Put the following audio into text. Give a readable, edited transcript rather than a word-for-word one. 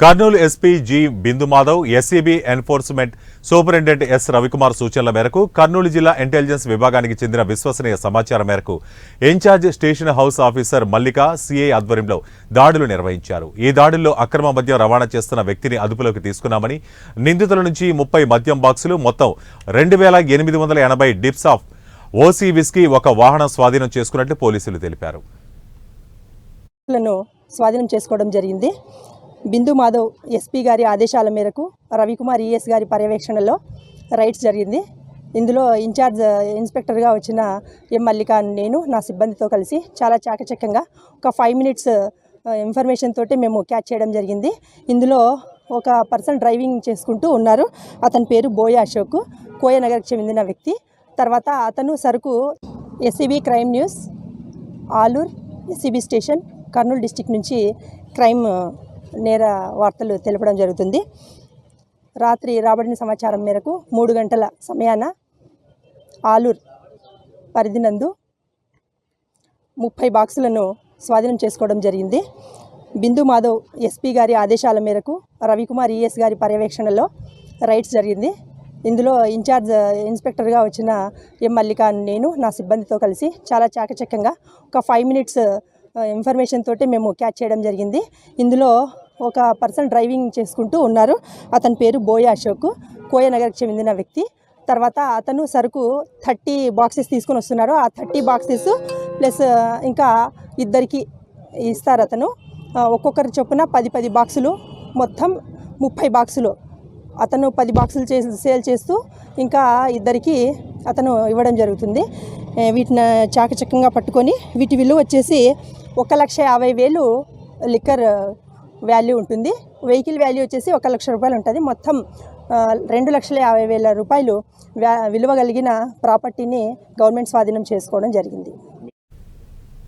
Kurnool SP G Bindu Madhav, SEB enforcement superintendent S Ravikumar సూచనల మేరకు కర్నూలు జిల్లా ఇంటెలిజెన్స్ విభాగానికి చెందిన విశ్వసనీయ సమాచారం మేరకు ఇన్ఛార్జ్ స్టేషన్ హౌస్ ఆఫీసర్ మల్లిక సిఐ ఆధ్వర్యంలో దాడులు నిర్వహించారు. ఈ దాడుల్లో అక్రమ మద్యం రవాణా చేస్తున్న వ్యక్తిని అదుపులోకి తీసుకున్నామని, నిందితుల నుంచి 30 మద్యం బాక్సులు, మొత్తం 2880 డిప్స్ ఆఫ్ ఓసీ విస్కీ, ఒక వాహనం స్వాధీనం చేసుకున్నట్లు పోలీసులు తెలిపారు. స్వాధీనం చేసుకోవడం జరిగింది. బిందు మాధవ్ ఎస్పీ గారి ఆదేశాల మేరకు రవికుమార్ ఈఎస్ గారి పర్యవేక్షణలో రైడ్స్ జరిగింది. ఇందులో ఇన్ఛార్జ్ ఇన్స్పెక్టర్గా వచ్చిన ఎం మల్లిక నేను నా సిబ్బందితో కలిసి చాలా చాకచక్యంగా ఒక 5 మినిట్స్ ఇన్ఫర్మేషన్ తోటి మేము క్యాచ్ చేయడం జరిగింది. ఇందులో ఒక పర్సన్ డ్రైవింగ్ చేసుకుంటూ ఉన్నారు. అతని పేరు బోయ అశోక్, కోయనగర్కి చెందిన వ్యక్తి. తర్వాత అతను సరుకు SCB crime news, Alur SCB station, Kurnool district నుంచి క్రైమ్ నేర వార్తలు తెలపడం జరుగుతుంది. రాత్రి రాబడిన సమాచారం మేరకు 3 గంటల సమయాన ఆలూర్ పరిధినందు 30 బాక్సులను స్వాధీనం చేసుకోవడం జరిగింది. బిందు మాధవ్ ఎస్పీ గారి ఆదేశాల మేరకు రవికుమార్ ఈఎస్ గారి పర్యవేక్షణలో రైడ్స్ జరిగింది. ఇందులో ఇన్ఛార్జ్ ఇన్స్పెక్టర్గా వచ్చిన ఎం మల్లిక నేను నా సిబ్బందితో కలిసి చాలా చాకచక్యంగా ఒక 5 మినిట్స్ ఇన్ఫర్మేషన్ తోటి మేము క్యాచ్ చేయడం జరిగింది. ఇందులో ఒక పర్సన్ డ్రైవింగ్ చేసుకుంటూ ఉన్నారు. అతని పేరు బోయ అశోక్, కోయనగర్కి చెందిన వ్యక్తి. తర్వాత అతను సరుకు 30 బాక్సెస్ తీసుకొని వస్తున్నారు. ఆ 30 బాక్సెస్ ప్లస్ ఇంకా ఇద్దరికి ఇస్తారు. అతను ఒక్కొక్కరి చొప్పున 10 బాక్సులు, మొత్తం 30 బాక్సులు అతను 10 బాక్సులు సేల్ చేస్తూ ఇంకా ఇద్దరికి అతను ఇవ్వడం జరుగుతుంది. వీటిని చాకచక్యంగా పట్టుకొని వీటి విలువ వచ్చేసి 1,50,000 లిక్కర్ వాల్యూ ఉంటుంది. వెహికల్ వాల్యూ వచ్చేసి 1,00,000 రూపాయలు ఉంటుంది. మొత్తం 2,50,000 రూపాయలు విలువ కలిగిన ప్రాపర్టీని గవర్నమెంట్ స్వాధీనం చేసుకోవడం జరిగింది.